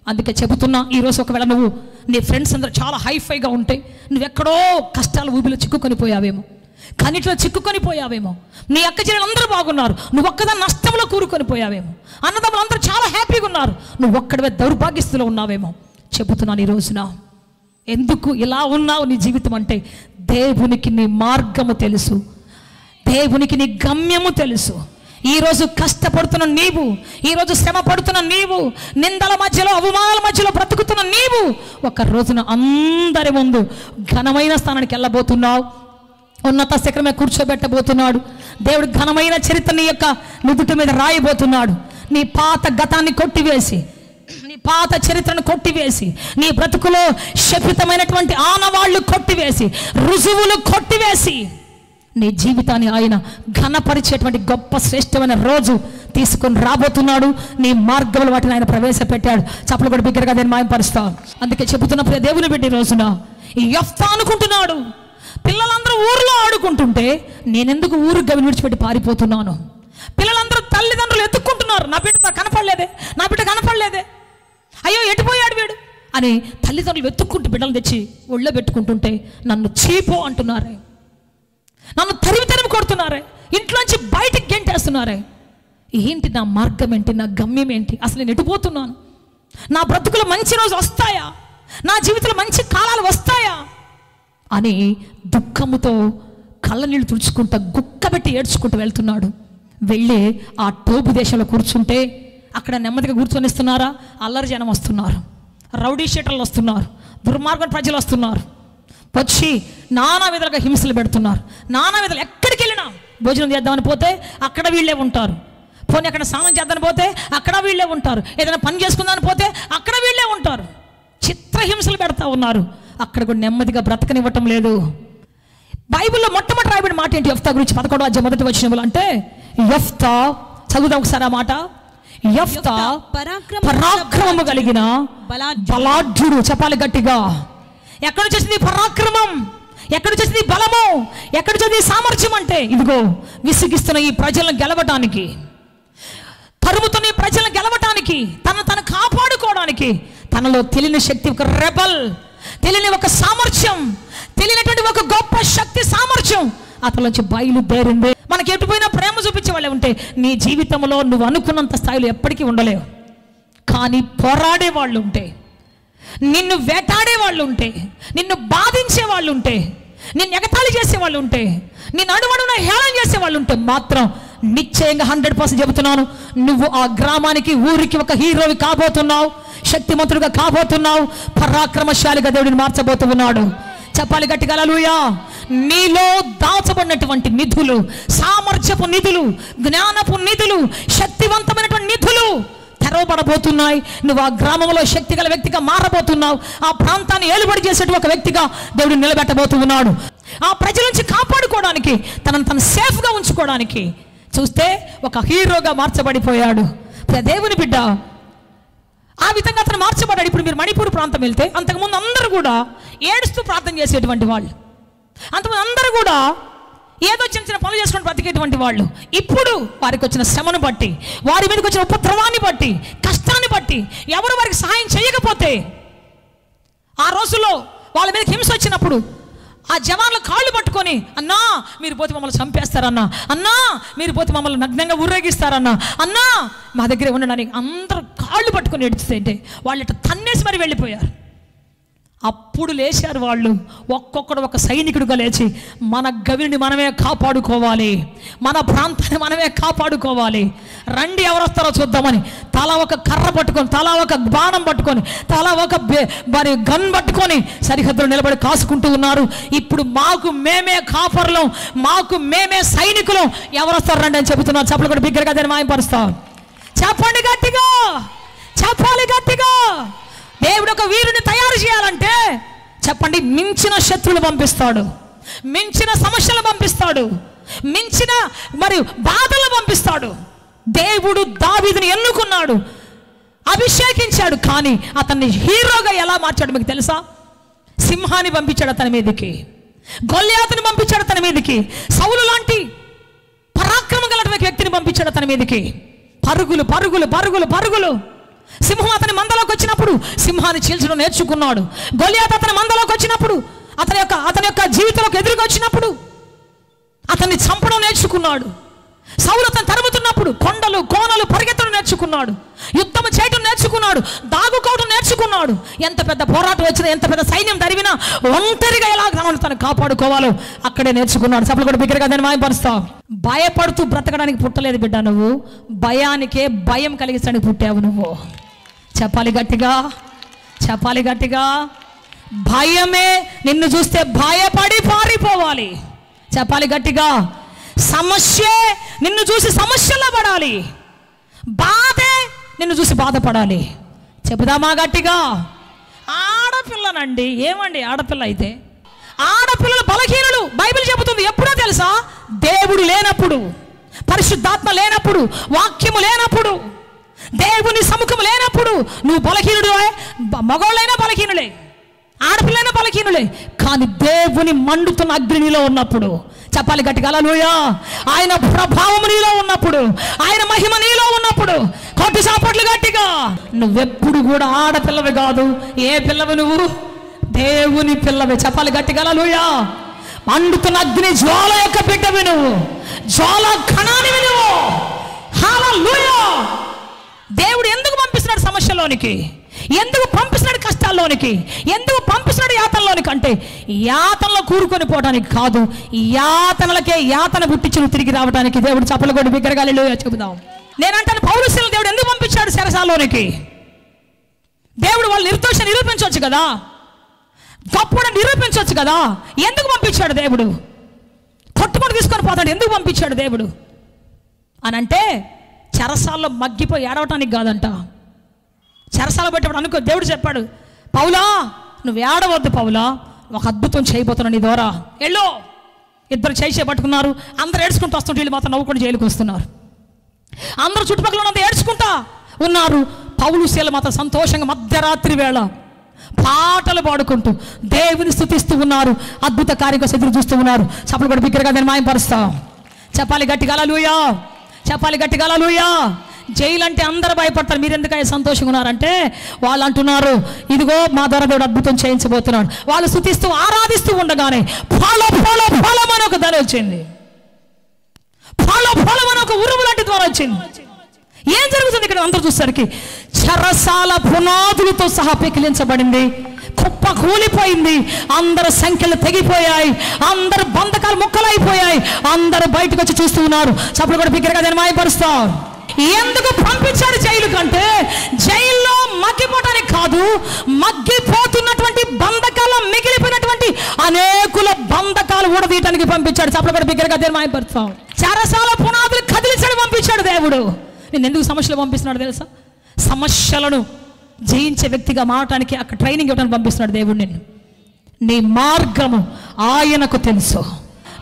అందుకే చెబుతున్నా, ఈరోజు ఒకవేళ నువ్వు నీ ఫ్రెండ్స్ అందరూ చాలా హైఫైగా ఉంటే నువ్వెక్కడో కష్టాల ఊబిలో చిక్కుకొని పోయావేమో, కన్నిటిలో చిక్కుకొని పోయావేమో, నీ అక్క చెల్లెలు అందరూ బాగున్నారు, నువ్వు ఒక్కదా నష్టంలో కూరుకొని పోయావేమో, అన్నదమ్ములు అందరూ చాలా హ్యాపీగా ఉన్నారు, నువ్వు ఒక్కడవే దౌర్భాగ్యస్థితిలో ఉన్నావేమో. చెబుతున్నాను ఈ రోజున, ఎందుకు ఇలా ఉన్నావు నీ జీవితం అంటే దేవునికి నీ మార్గము తెలుసు, దేవునికి నీ గమ్యము తెలుసు. ఈరోజు కష్టపడుతున్న నీవు, ఈరోజు శ్రమ పడుతున్న నీవు, నిందల మధ్యలో అవమానాల మధ్యలో బ్రతుకుతున్న నీవు ఒక రోజున అందరి ముందు ఘనమైన స్థానానికి వెళ్ళబోతున్నావు, ఉన్నత శిఖరమే కూర్చోబెట్టబోతున్నాడు దేవుడు. ఘనమైన చరిత్ర నీ యొక్క నుదుటి మీద రాయబోతున్నాడు. నీ పాత గతాన్ని కొట్టివేసి, నీ పాత చరిత్రను కొట్టివేసి, నీ బ్రతుకులో శపితమైనటువంటి ఆనవాళ్లు కొట్టివేసి, రుజువులు కొట్టివేసి నీ జీవితాన్ని ఆయన ఘనపరిచేటువంటి గొప్ప శ్రేష్టమైన రోజు తీసుకొని రాబోతున్నాడు. నీ మార్గంలో వాటిని ఆయన ప్రవేశపెట్టాడు. చప్పలు కూడా బిగ్గరగా నేను మాయపరుస్తా. అందుకే చెబుతున్నప్పుడు దేవుని బిడ్డ రోజున ఈ యెఫ్తా అనుకుంటున్నాడు, పిల్లలందరూ ఊరిలో ఆడుకుంటుంటే నేనెందుకు ఊరు గవిని విడిచిపెట్టి పారిపోతున్నాను, పిల్లలందరూ తల్లిదండ్రులు ఎత్తుక్కుంటున్నారు, నా బిడ్డ కనపడలేదే, అయ్యో ఎటుపోయాడు వీడు అని తల్లిదండ్రులు వెతుక్కుంటూ బిడ్డలు తెచ్చి ఒళ్ళో పెట్టుకుంటుంటే నన్ను చీపో అంటున్నారే, నన్ను తరిమి కొడుతున్నారే, ఇంట్లోంచి బయటికి గెంటేస్తున్నారే. ఏంటి నా మార్గం ఏంటి, నా గమ్యం ఏంటి, అసలు నేను ఎటుపోతున్నాను, నా బ్రతుకులో మంచి రోజు వస్తాయా, నా జీవితంలో మంచి కాలాలు వస్తాయా అని దుఃఖముతో కళ్ళ నీళ్ళు తుడుచుకుంటా గుక్కబెట్టి ఏడ్చుకుంటూ వెళ్తున్నాడు. వెళ్ళి ఆ టోబు దేశంలో కూర్చుంటే అక్కడ నెమ్మదిగా కూర్చొనిస్తున్నారా, అల్లరి జనం వస్తున్నారు, రౌడీ షీటర్లు వస్తున్నారు, దుర్మార్గం ప్రజలు వస్తున్నారు, వచ్చి నానా విధాలుగా హింసలు పెడుతున్నారు. నానా విధాలు ఎక్కడికి వెళ్ళినా భోజనం చేద్దామని పోతే అక్కడ వీళ్ళే ఉంటారు, పోనీ అక్కడ స్నానం చేద్దామని పోతే అక్కడ వీళ్ళే ఉంటారు, ఏదైనా పని చేసుకుందామని పోతే అక్కడ వీళ్ళే ఉంటారు, చిత్రహింసలు పెడతా ఉన్నారు. అక్కడ కూడా నెమ్మదిగా బ్రతకనివ్వటం లేదు. బైబిల్లో మొట్టమొదటి రాయబడిన మాట ఏంటి యెఫ్తా గురించి? 11వ అధ్యాయం 1వ వచనంలో అంటే యెఫ్తా, చదువుదాం ఒకసారి ఆ మాట. యెఫ్తా పరాక్రమము కలిగిన బలాఢ్యుడు. చెప్పాలి గట్టిగా. ఎక్కడ చేసింది పరాక్రమం? ఎక్కడ చేసింది బలము? ఎక్కడ చేసింది సామర్థ్యం? అంటే ఇదిగో విసిగిస్తున్న ఈ ప్రజలను గెలవటానికి, తరుముతున్న ఈ ప్రజలను గెలవటానికి, తను కాపాడుకోవడానికి తనలో తెలియని శక్తి, ఒక రెబల్, తెలియని ఒక సామర్థ్యం, తెలియనటువంటి ఒక గొప్ప శక్తి సామర్థ్యం అతనిలోంచి బయలుదేరింది. మనకి ఎటుపోయినా ప్రేమ చూపించే వాళ్ళే ఉంటే నీ జీవితంలో నువ్వు అనుకున్నంత స్థాయిలో ఎప్పటికీ ఉండలేవు. కానీ పోరాడే వాళ్ళు ఉంటే, నిన్ను వేటాడే వాళ్ళు ఉంటే, నిన్ను బాధించే వాళ్ళు ఉంటే, నిన్ను ఎగతాళి చేసే వాళ్ళు ఉంటే, నిన్ను అడుగడుగునా హేళన చేసే వాళ్ళు ఉంటే మాత్రం నిశ్చయంగా 100% చెబుతున్నాను, నువ్వు ఆ గ్రామానికి, ఊరికి ఒక హీరోవి కాబోతున్నావు, శక్తిమంతుడిగా కాబోతున్నావు, పరాక్రమశాలిగా దేవుడిని మార్చబోతున్నాడు. చెప్పాలి గట్టిగా హల్లెలూయా. నీలో దాచబడినటువంటి నిధులు, సామర్థ్యపు నిధులు, జ్ఞానపు నిధులు, శక్తివంతమైనటువంటి నిధులు తెరవబడబోతున్నాయి. నువ్వు ఆ గ్రామంలో శక్తి గల వ్యక్తిగా మారబోతున్నావు. ఆ ప్రాంతాన్ని ఏలుబడి చేసేటువంటి ఒక వ్యక్తిగా దేవుడు నిలబెట్టబోతున్నాడు. ఆ ప్రజల నుంచి కాపాడుకోవడానికి, తనను సేఫ్గా ఉంచుకోవడానికి చూస్తే ఒక హీరోగా మార్చబడిపోయాడు. దేవుని బిడ్డ ఆ విధంగా అతను మార్చబడ్డాడు. ఇప్పుడు మీరు మణిపూర్ ప్రాంతం వెళ్తే అంతకుముందు అందరూ కూడా ఏడుస్తూ ప్రార్థన చేసేటువంటి వాళ్ళు, అంతకుముందు అందరూ కూడా ఏదో చిన్న చిన్న పనులు చేసుకొని బ్రతికేటువంటి వాళ్ళు. ఇప్పుడు వారికి వచ్చిన శ్రమను బట్టి, వారి మీదకి వచ్చిన ఉపద్రవాన్ని బట్టి, కష్టాన్ని బట్టి ఎవరు వారికి సహాయం చేయకపోతే, ఆ రోజుల్లో వాళ్ళ మీద హింస వచ్చినప్పుడు ఆ జవాన్ల కాళ్ళు పట్టుకొని, అన్నా మీరు పోతే మమ్మల్ని చంపేస్తారన్నా, అన్నా మీరు పోతే మమ్మల్ని నగ్నంగా ఊరేగిస్తారన్నా, అన్నా మా దగ్గరే ఉండడానికి అందరూ కాళ్ళు పట్టుకొని ఏడిస్తే వాళ్ళు ఇట్లా తన్నేసి మరి వెళ్ళిపోయారు. అప్పుడు లేచారు వాళ్ళు, ఒక్కొక్కడు ఒక సైనికుడిగా లేచి మన గవిని మనమే కాపాడుకోవాలి, మన ప్రాంతాన్ని మనమే కాపాడుకోవాలి, రండి ఎవరు వస్తారో చూద్దామని తలా ఒక కర్ర పట్టుకొని, తలా ఒక బాణం పట్టుకొని, తలా ఒక మరి గన్ పట్టుకొని సరిహద్దులు నిలబడి కాసుకుంటూ ఉన్నారు. ఇప్పుడు మాకు మేమే కాపర్లం, మాకు మేమే సైనికులం, ఎవరు వస్తారు రండి అని చెబుతున్నారు. చెప్పలు కూడా బిగ్గరగా దాన్ని మాయపరుస్తాం. చెప్పండి గట్టిగా, చెప్పాలి గట్టిగా. దేవుడు ఒక వీరుని తయారు చేయాలంటే చెప్పండి, మించిన శత్రువులు పంపిస్తాడు, మించిన సమస్యలు పంపిస్తాడు, మించిన మరి బాధలు పంపిస్తాడు. దేవుడు దావీదుని ఎన్నుకున్నాడు, అభిషేకించాడు. కానీ అతన్ని హీరోగా ఎలా మార్చాడు మీకు తెలుసా? సింహాన్ని పంపించాడు అతని మీదకి, గొల్యాతుని పంపించాడు అతని మీదకి, సౌలు లాంటి పరాక్రమం గల వ్యక్తిని పంపించాడు అతని మీదకి. పరుగులు పరుగులు పరుగులు పరుగులు. సింహం అతని మందలోకి వచ్చినప్పుడు సింహాన్ని చీల్చడం నేర్చుకున్నాడు. గొల్యాతు అతని మందలోకి వచ్చినప్పుడు, అతని యొక్క జీవితంలోకి ఎదురుగా వచ్చినప్పుడు అతన్ని చంపడం నేర్చుకున్నాడు. సౌలు అతను తరుముతున్నప్పుడు కొండలు కోనలు పరిగెత్తడం నేర్చుకున్నాడు, యుద్ధం చేయడం నేర్చుకున్నాడు, దాగుకోవడం నేర్చుకున్నాడు. ఎంత పెద్ద పోరాటం వచ్చినా, ఎంత పెద్ద సైన్యం తరివినా ఒంటరిగా ఎలా తను కాపాడుకోవాలో అక్కడే నేర్చుకున్నాడు. సభలు కూడా బిగ్గరగా నేను మాయపరుస్తావు. భయపడుతూ బ్రతకడానికి పుట్టలేదు బిడ్డ, నువ్వు భయానికే భయం కలిగించడానికి పుట్టావు నువ్వు. చెప్పాలి గట్టిగా, చెప్పాలి గట్టిగా. భయమే నిన్ను చూస్తే భయపడి పారిపోవాలి. చెప్పాలి గట్టిగా. సమస్యే నిన్ను చూసి సమస్యలో పడాలి, బాధే నిన్ను చూసి బాధపడాలి. చెబుదామా గట్టిగా. ఆడపిల్లనండి, ఏమండి ఆడపిల్ల అయితే, ఆడపిల్లలు బలహీనులు బైబిల్ చెబుతుంది. ఎప్పుడో తెలుసా? దేవుడు లేనప్పుడు, పరిశుద్ధాత్మ లేనప్పుడు, వాక్యము లేనప్పుడు, దేవుని సముఖం లేనప్పుడు నువ్వు బలహీనుడు. మగవాళ్ళైనా బలహీనులే, ఆడపిల్లైనా బలహీనులే. కానీ దేవుని మండుతున్న అగ్నిలో ఉన్నప్పుడు, చెప్పాలి గట్టిగా హల్లెలూయా, ఆయన ప్రభావం నీలో ఉన్నప్పుడు, ఆయన మహిమ నీలో ఉన్నప్పుడు కొట్టి సాపట్లు గట్టిగా. నువ్వెప్పుడు కూడా ఆడపిల్లవి కాదు. ఏ పిల్లవి నువ్వు? దేవుని పిల్లవి. చెప్పాలి గట్టిగా హల్లెలూయా. మండుతున్న అగ్ని జ్వాల యొక్క బిడ్డవి నువ్వు, జ్వాల ఘనానివి నువ్వు. హల్లెలూయా. దేవుడు ఎందుకు పంపిస్తున్నాడు సమస్యలోనికి? ఎందుకు పంపిస్తున్నాడు కష్టాల్లోనికి? ఎందుకు పంపిస్తున్నాడు యాతనలోనికి? అంటే యాతనలో కూరుకొని పోవడానికి కాదు, యాతనలకే యాతన పుట్టించి తిరిగి రావడానికి. దేవుడు చప్పలు కొట్టి బిగ్గరగా హల్లెలూయా చెబుదాం. నేనంటాను, పౌలుశీలను దేవుడు ఎందుకు పంపించాడు చెరసాల్లోనికి? దేవుడు వాళ్ళు నిర్దోషం నిరూపించవచ్చు కదా, గొప్పని నిరూపించవచ్చు కదా. ఎందుకు పంపించాడు దేవుడు? కొట్టుకొని తీసుకొని పోతాడు. ఎందుకు పంపించాడు దేవుడు అని అంటే, చెరసాల్లో మగ్గిపోయి ఏడవటానికి కాదంట. చెరసాల పెట్టేప్పుడు అనుకో, దేవుడు చెప్పాడు, పౌలా నువ్వు ఏడవద్దు పౌలా, ఒక అద్భుతం చేయబోతున్నా నీ ద్వారా, వెళ్ళు ఇద్దరు చేసే పట్టుకున్నారు. అందరూ ఏడ్చుకుంటూ వస్తుంటే వీళ్ళు మాత్రం నవ్వుకుంటూ జైలుకి వస్తున్నారు. అందరూ చుట్టుపక్కల ఉన్నంత ఏడ్చుకుంటా ఉన్నారు. పౌలు శీల మాత్రం సంతోషంగా మధ్యరాత్రి వేళ పాటలు పాడుకుంటూ దేవుని స్తుతిస్తూ ఉన్నారు. అద్భుత కార్యం కోసం ఎదురు చూస్తూ ఉన్నారు. చప్పలు కూడా బిగ్గరగా నేను మాయపరుస్తాం. చెప్పాలి గట్టిగా హల్లెలూయా, చెప్పాలి గట్టిగా హల్లెలూయా. జైలు అంటే అందరూ భయపడతారు. మీరు ఎందుకని సంతోషంగా ఉన్నారంటే వాళ్ళు అంటున్నారు, ఇదిగో మా ద్వారా దేవుడు అద్భుతం చేయించబోతున్నాడు. వాళ్ళు స్తుతిస్తూ ఆరాధిస్తూ ఉండగానే ఫాలో ఫాలో ఫాలో అని ఒక ధర వచ్చింది. ఫాలో ఫాలో అని ఒక ఉరుము లాంటి ద్వారా వచ్చింది. ఏం జరుగుతుంది ఇక్కడ అందరూ చూసరికి? చెరసాల పునాదులతో సహా పెకిలించబడింది. కుప్ప కూలిపోయింది. అందరు సంఖ్యలు తెగిపోయాయి. అందరు బంధకాలు ముక్కలైపోయాయి. అందరూ బయటకు వచ్చి చూస్తూ ఉన్నారు. చప్పుడు కూడా బిగ్గరగా నేను మాయపరుస్తాం. ఎందుకు పంపించారు జైలు కంటే? జైల్లో మగ్గిపోవడానికి కాదు, మగ్గిపోతున్నటువంటి బంధకాలు, మిగిలిపోయినటువంటి అనేకుల బంధకాలు ఊడదీయటానికి పంపించాడు. చప్పుడు కూడా బిగ్గరగా నేను మాయపరుస్తాం. చెరసాల పునాదులు కదిలించడం పంపించాడు దేవుడు. నేను ఎందుకు సమస్యలు పంపిస్తున్నాడు తెలుసా? సమస్యలను జయించే వ్యక్తిగా మారటానికి, అక్కడ ట్రైనింగ్ ఇవ్వడానికి పంపిస్తున్నాడు దేవుడు నిన్ను. నీ మార్గము ఆయనకు తెలుసు.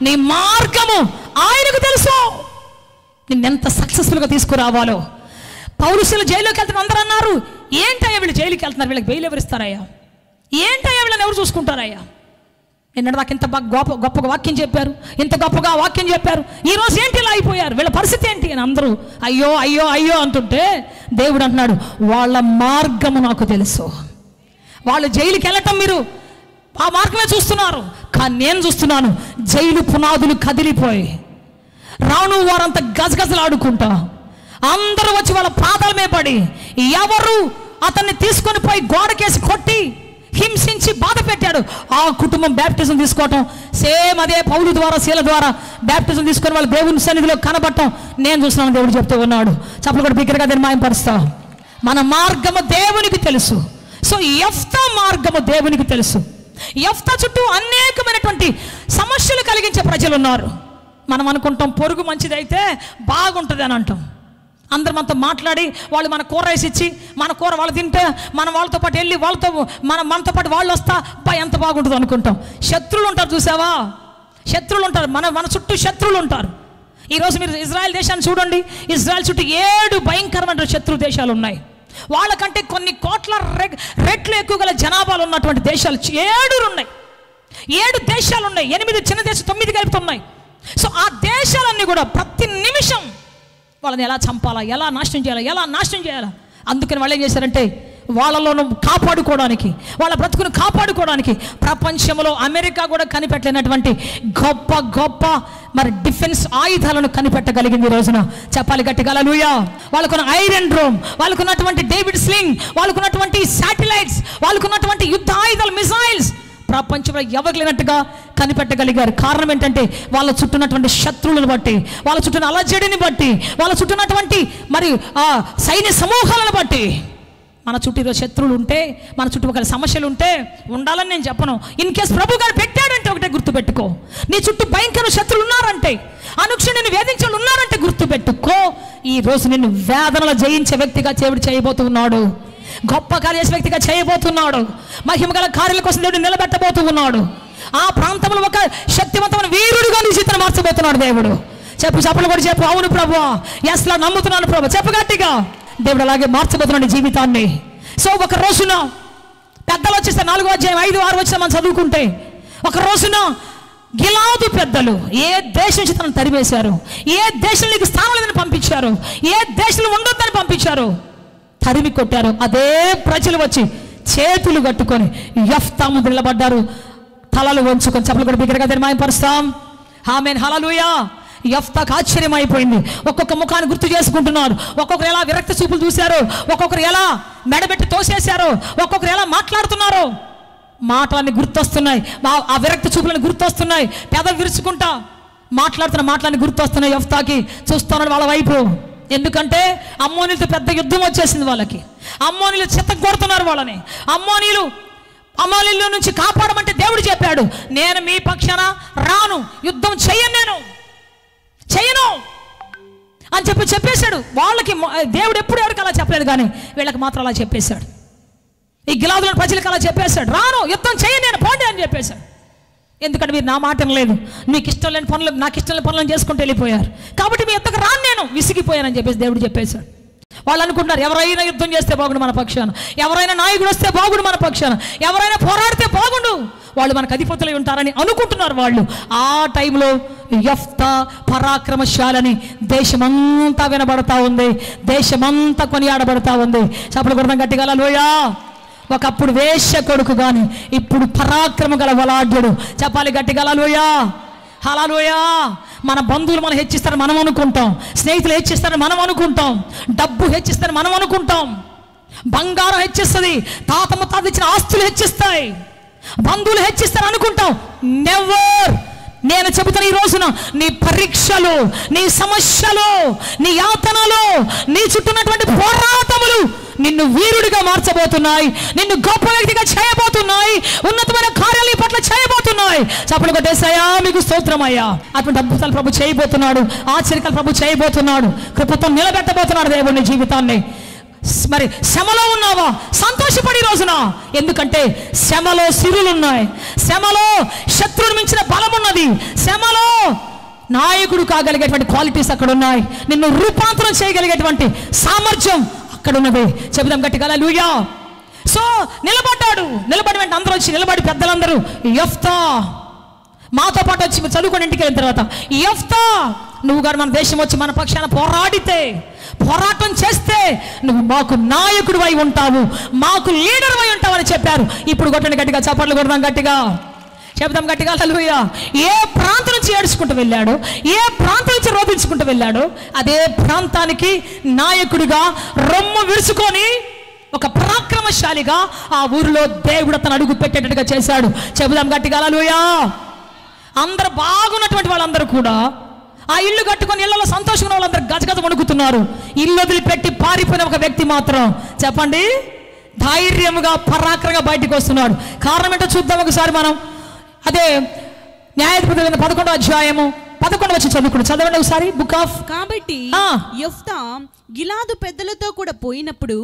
నీ మార్గము ఆయనకు తెలుసు. నిన్నెంత సక్సెస్ఫుల్గా తీసుకురావాలో. పౌరుషులు జైలుకి వెళ్తున్న అందరూ అన్నారు, ఏంటయ్యా వీళ్ళు జైలుకి వెళ్తున్నారు, వీళ్ళకి బెయిల్ ఎవరు ఇస్తారయ్యా, ఏంటయ్యా వీళ్ళని ఎవరు చూసుకుంటారయ్యా? నిన్న నాకు ఇంత గొప్పగా వాక్యం చెప్పారు, ఇంత గొప్పగా వాక్యం చెప్పారు, ఈరోజు ఏంటి ఇలా అయిపోయారు, వీళ్ళ పరిస్థితి ఏంటి అని అందరూ అయ్యో అయ్యో అయ్యో అంటుంటే దేవుడు అంటున్నాడు, వాళ్ళ మార్గము నాకు తెలుసు. వాళ్ళు జైలుకి వెళ్ళటం మీరు ఆ మార్గమే చూస్తున్నారు, కానీ నేను చూస్తున్నాను. జైలు పునాదులు కదిలిపోయి రాను వారంతా గజగజలాడుకుంటా అందరూ వచ్చి వాళ్ళ పాదాల మీద పడి, ఎవరు అతన్ని తీసుకొని పోయి గోడకేసి కొట్టి హింసించి బాధ పెట్టాడు ఆ కుటుంబం బ్యాప్టిజం తీసుకోవటం, సేమ్ అదే పౌలు ద్వారా శీల ద్వారా బ్యాప్టిజం తీసుకొని వాళ్ళు దేవుని సన్నిధిలో కనబడటం నేను చూస్తున్నాను. దేవుడు చెప్తూ ఉన్నాడు. చప్పలు కూడా బిగ్గరగా దీన్ని మాయంపరుస్తాం. మన మార్గము దేవునికి తెలుసు. సో యెఫ్తా మార్గము దేవునికి తెలుసు. యెఫ్తా చుట్టూ అనేకమైనటువంటి సమస్యలు కలిగించే ప్రజలు ఉన్నారు. మనం అనుకుంటాం పొరుగు మంచిదైతే బాగుంటుంది అని అంటాం. అందరు మనతో మాట్లాడి వాళ్ళు మన కూర వేసి ఇచ్చి మన కూర వాళ్ళు తింటే మనం వాళ్ళతో పాటు వెళ్ళి వాళ్ళతో మనతో పాటు వాళ్ళు వస్తా అబ్బా ఎంత బాగుంటుంది అనుకుంటాం. శత్రువులు ఉంటారు, చూసావా? శత్రువులు ఉంటారు, మన చుట్టూ శత్రువులు ఉంటారు. ఈరోజు మీరు ఇజ్రాయెల్ దేశాన్ని చూడండి. ఇజ్రాయెల్ చుట్టూ 7 భయంకరమైన శత్రు దేశాలు ఉన్నాయి. వాళ్ళకంటే కొన్ని కోట్ల రెట్లు ఎక్కువ గల జనాభాలు ఉన్నటువంటి దేశాలు 7 ఉన్నాయి. 7 దేశాలు ఉన్నాయి. 8 చిన్న దేశం 9 కలుపుతున్నాయి. సో ఆ దేశాలన్నీ కూడా ప్రతి నిమిషం వాళ్ళని ఎలా చంపాలా, ఎలా నాశనం చేయాలా. అందుకని వాళ్ళు ఏం చేశారంటే వాళ్ళలో కాపాడుకోవడానికి, వాళ్ళ బ్రతుకును కాపాడుకోవడానికి ప్రపంచంలో అమెరికా కూడా కనిపెట్టలేనటువంటి గొప్ప గొప్ప మరి డిఫెన్స్ ఆయుధాలను కనిపెట్టగలిగింది ఈ రోజున. చెప్పాలి గట్టిగా హల్లెలూయా. వాళ్ళకున్న ఐరన్ డ్రోమ్, వాళ్ళకున్నటువంటి డేవిడ్ స్లింగ్, వాళ్ళకున్నటువంటి శాటిలైట్స్, వాళ్ళకున్నటువంటి యుద్ధ ఆయుధాలు, మిసైల్స్ ప్రపంచంలో ఎవరు లేనట్టుగా కనిపెట్టగలిగారు. కారణం ఏంటంటే వాళ్ళ చుట్టూన్నటువంటి శత్రువులను బట్టి, వాళ్ళ చుట్టూ అలజడిని బట్టి, వాళ్ళ చుట్టూన్నటువంటి మరి ఆ సైన్య సమూహాలను బట్టి. మన చుట్టూ ఈరోజు శత్రువులు ఉంటే, మన చుట్టుపక్కల సమస్యలు ఉంటే ఉండాలని నేను చెప్పను. ఇన్ కేసు ప్రభు గారు పెట్టాడంటే ఒకటే గుర్తుపెట్టుకో, నీ చుట్టూ భయంకర శత్రువులు ఉన్నారంటే, అనుక్షణం నిన్ను వేధించే వాళ్ళు ఉన్నారంటే గుర్తుపెట్టుకో, ఈ రోజు నిన్ను వేదనలు జయించే వ్యక్తిగా దేవుడు చేయబోతున్నాడు. గొప్ప కార్య వ్యక్తిగా చేయబోతున్నాడు. మహిమగల కార్యాల కోసం దేవుడు నిలబెట్టబోతూ ఉన్నాడు. ఆ ప్రాంతంలో ఒక శక్తివంతమైన వీరుడుగా నీ జీవితాన్ని మార్చబోతున్నాడు దేవుడు. చెప్పు, చప్పలు కూడా చెప్పు. అవును ప్రభువా, ఎస్లా నమ్ముతున్నాను ప్రభు. చెప్పు గట్టిగా. దేవుడు అలాగే మార్చబోతున్నాడు జీవితాన్ని. సో ఒక రోజున పెద్దలు వచ్చేస్తే 4వ అధ్యాయం 5, 6 వచ్చిన మనం చదువుకుంటే, ఒక రోజున గిలాదు పెద్దలు ఏ దేశం నుంచి తనను తరివేశారు, ఏ దేశంలో నీకు స్థానం లేదని పంపించారు, ఏ దేశంలో ఉండొద్దని పంపించారు, తరిమి కొట్టారు. అదే ప్రజలు వచ్చి చేతులు కట్టుకొని యెఫ్తా ముందు నిలబడ్డారు, తలలు వంచుకొని. చప్పలు కూడా బిగ్గరగా దీన్ని మాయపరుస్తాం. ఆమేన్, హల్లెలూయా. యెఫ్తాకు ఆశ్చర్యం అయిపోయింది. ఒక్కొక్క ముఖాన్ని గుర్తు చేసుకుంటున్నారు. ఒక్కొక్కరు ఎలా విరక్తి చూపులు చూశారు, ఒక్కొక్కరు ఎలా మెడబెట్టి తోసేశారు, ఒక్కొక్కరు ఎలా మాట్లాడుతున్నారు. మాటలన్నీ గుర్తొస్తున్నాయి, ఆ విరక్తి చూపులని గుర్తొస్తున్నాయి. పెదవి విరుచుకుంటా మాట్లాడుతున్న మాటలన్నీ గుర్తొస్తున్నాయి యెఫ్తాకి. చూస్తున్నాడు వాళ్ళ వైపు. ఎందుకంటే అమ్మోనీలతో పెద్ద యుద్ధం వచ్చేసింది వాళ్ళకి. అమ్మోనీలు చిత్తం కొడుతున్నారు వాళ్ళని. అమ్మోనీల నుంచి కాపాడమంటే దేవుడు చెప్పాడు, నేను మీ పక్షాన రాను, యుద్ధం చేయను అని చెప్పేశాడు. వాళ్ళకి దేవుడు ఎప్పుడు ఎవరికి అలా చెప్పలేదు, కానీ వీళ్ళకి మాత్రం అలా చెప్పేశాడు. ఈ గిలాదుల ప్రజలకు అలా చెప్పేశాడు, రాను, యుద్ధం చేయను నేను, పోండి అని చెప్పేశాడు. ఎందుకంటే మీరు నా మాట లేదు, మీకు ఇష్టం లేని పనులు, నాకు ఇష్టం లేని పనులను చేసుకుంటూ వెళ్ళిపోయారు, కాబట్టి మీ ఎద్దకు రాను, నేను విసిగిపోయానని చెప్పేసి దేవుడు చెప్పేశాడు. వాళ్ళు అనుకుంటారు ఎవరైనా యుద్ధం చేస్తే బాగుండు మన పక్షాన, ఎవరైనా నాయకుడు వస్తే బాగుండు మన పక్షాన, ఎవరైనా పోరాడితే బాగుండు, వాళ్ళు మనకు అధిపతులై ఉంటారని అనుకుంటున్నారు వాళ్ళు. ఆ టైంలో యెఫ్తా పరాక్రమశాలని దేశమంతా వినబడతా ఉంది, దేశమంతా కొనియాడబడతా ఉంది. చప్పట్లు కొడదాం గట్టిగా హల్లెలూయా. ఒకప్పుడు వేశ్య కొడుకు కానీ ఇప్పుడు పరాక్రమ గల బలాఢ్యుడు. చెప్పాలి గట్టిగా హల్లెలూయా, హల్లెలూయా. మన బంధువులు మనం హెచ్చిస్తారని మనం అనుకుంటాం, స్నేహితులు హెచ్చిస్తారని మనం అనుకుంటాం, డబ్బు హెచ్చిస్తారని మనం అనుకుంటాం, బంగారం హెచ్చిస్తుంది, తాత ముత్తాత ఇచ్చిన ఆస్తులు హెచ్చిస్తాయి, బంధువులు హెచ్చిస్తారు అనుకుంటాం. నెవర్. నేను చెబుతాను ఈ రోజున, నీ పరీక్షలు, నీ సమస్యలు, నీ యాతనలు, నీ చుట్టూన్నటువంటి పోరాటములు నిన్ను వీరుడిగా మార్చబోతున్నాయి, నిన్ను గొప్ప వ్యక్తిగా చేయబోతున్నాయి, ఉన్నతమైన కార్యాలు పట్ల చేయబోతున్నాయి. చప్పట్లు కొట్టేసాయా, మీకు స్తోత్రమయ్యా. అటువంటి అద్భుతాలు ప్రభు చేయబోతున్నాడు, ఆశ్చర్యాలు ప్రభు చేయబోతున్నాడు, కృపతో నిలబెట్టబోతున్నాడు దేవుని జీవితాన్ని. మరి శ్రమలో ఉన్నావా, సంతోషపడి రోజున, ఎందుకంటే శ్రమలో సిరులున్నాయి, శ్రమలో శత్రువుని మించిన బలం ఉన్నది, శ్రమలో నాయకుడు కాగలిగేటువంటి క్వాలిటీస్ అక్కడ ఉన్నాయి, నిన్ను రూపాంతరం చేయగలిగేటువంటి సామర్థ్యం అక్కడ ఉన్నది. చెబుదాం గట్టిగా హల్లెలూయా. సో నిలబడ్డాడు, నిలబడి వెంట అందరూ వచ్చి నిలబడి పెద్దలందరూ యెఫ్తా మాతో పాటు వచ్చి చదువుకొని ఇంటికి వెళ్ళిన తర్వాత, యెఫ్తా నువ్వు గారు మన దేశం వచ్చి మన పక్షాన పోరాడితే, పోరాటం చేస్తే నువ్వు మాకు నాయకుడు అయి ఉంటావు, మాకు లీడర్ అయి ఉంటావు అని చెప్పారు. ఇప్పుడు కొట్టండి గట్టిగా, చప్పట్లు కొడదాం గట్టిగా, చెబుదాం గట్టిగా హల్లెలూయా. ఏ ప్రాంతం నుంచి ఏడ్చుకుంటూ వెళ్ళాడు, ఏ ప్రాంతం నుంచి రోధించుకుంటూ వెళ్ళాడు, అదే ప్రాంతానికి నాయకుడిగా రొమ్ము విరుచుకొని ఒక పరాక్రమశాలిగా ఆ ఊరిలో దేవుడు అతను అడుగు పెట్టేటట్టుగా చేశాడు. చెబుదాం గట్టిగా హల్లెలూయా. అందరూ బాగున్నటువంటి వాళ్ళందరూ కూడా ఆ ఇల్లు కట్టుకొని ఇళ్లలో సంతోషంగా వాళ్ళందరూ గజగజ వణుకుతున్నారు. ఇల్లు వదిలిపెట్టి పారిపోయిన ఒక వ్యక్తి మాత్రం చెప్పండి ధైర్యముగా పరాక్రమంగా బయటికి వస్తున్నాడు. కారణం ఏంటో చూద్దాం ఒకసారి మనం. అదే న్యాయాధిపతుల 11వ అధ్యాయము 11 వచ్చి చదవండి ఒకసారి. Book of. కాబట్టి యెఫ్తా గిలాదు పెద్దలతో కూడా పోయినప్పుడు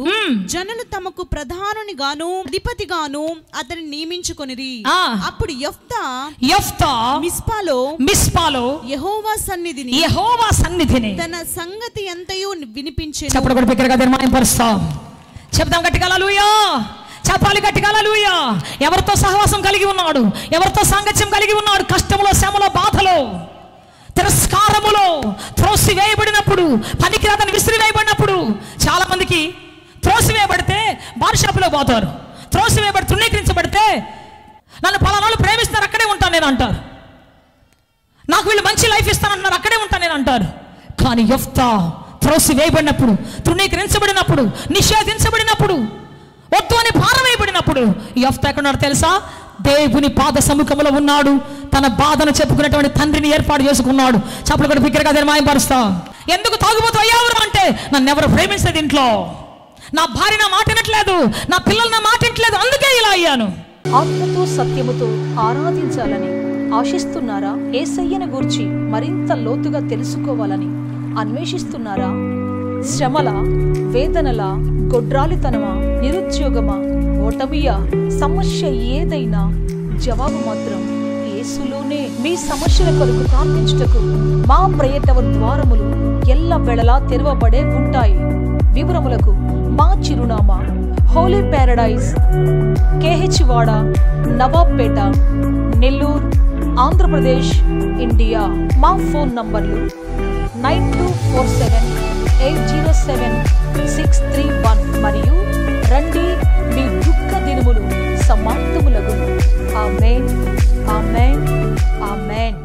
జనులు తమకు ప్రధానుని గాను అధిపతిగాను అతన్ని నియమించుకొనిరి. అప్పుడు యెఫ్తా మిస్పాలో యెహోవా సన్నిధిని తన సంగతి అంతయు వినిపించెను. చెప్పడం కూడా బిగ్గరగా నిర్మాణపరుస్తాం. చెప్దాం గట్టిగా హల్లెలూయా. చెప్పాలి గట్టిగా హల్లెలూయా. ఎవరితో సహవాసం కలిగి ఉన్నాడు, ఎవరితో సాంగత్యం కలిగి ఉన్నాడు, కష్టములో, శ్రమలో, బాధలో, తిరస్కారములో, త్రోసివేయబడినప్పుడు, పనికిరాదని విసిరివేయబడినప్పుడు. చాలా మందికి త్రోసివేయబడితే బార్ షాపులో పోతారు, త్రోసివేయబడి తృణీకరించబడితే నన్ను పలానాలు ప్రేమిస్తారు అక్కడే ఉంటాను నేను అంటారు, నాకు వీళ్ళు మంచి లైఫ్ ఇస్తానంటున్నారు అక్కడే ఉంటాను నేను అంటారు. కానీ యెఫ్తా త్రోసివేయబడినప్పుడు, తృణీకరించబడినప్పుడు, నిషేధించబడినప్పుడు, వద్దు అని భారం వేయబడినప్పుడు యెఫ్తా ఎక్కడున్నాడు తెలుసా? దేవుని పాద సముఖంలో ఉన్నాడు. తన బాధను చెప్పుకునేటువంటి తండ్రిని ఏర్పాటు చేసుకున్నాడు. చప్పట్లు కూడా బిగ్గరగా నిర్మాయపరుస్తా. ఎందుకు తాగుబోతు అయ్యావు అంటే నన్ను ఎవరు ప్రేమించేది, ఇంట్లో నా భార్య నా మాట వినట్లేదు, నా పిల్లలు నా మాట వినట్లేదు, అందుకే ఇలా అయ్యాను. ఆత్మతో సత్యముతో ఆరాధించాలని ఆశిస్తున్నారా? యేసయ్యను గూర్చి మరింత లోతుగా తెలుసుకోవాలని అన్వేషిస్తున్నారా? శ్రమల, వేదనల, గొడ్రాలితనమా, నిరుద్యోగమా, ఓటమియా, సమస్య ఏదైనా జవాబు మాత్రం యేసులోనే. మీ సమస్యల కొరకు ప్రార్థించుటకు మా ప్రేయర్ ద్వారములు ఎల్ల వేళలా తెరవబడే ఉంటాయి. వివరములకు మా చిరునామా హోలీ ప్యారడైజ్, KH వాడ, నవాబ్పేట, నెల్లూరు, ఆంధ్రప్రదేశ్, ఇండియా. మా ఫోన్ నంబర్లు 9247807631 మరియు రండి, మీ దుఃఖ దినములు సమాప్తములగును. ఆమేన్, ఆమేన్, ఆమేన్.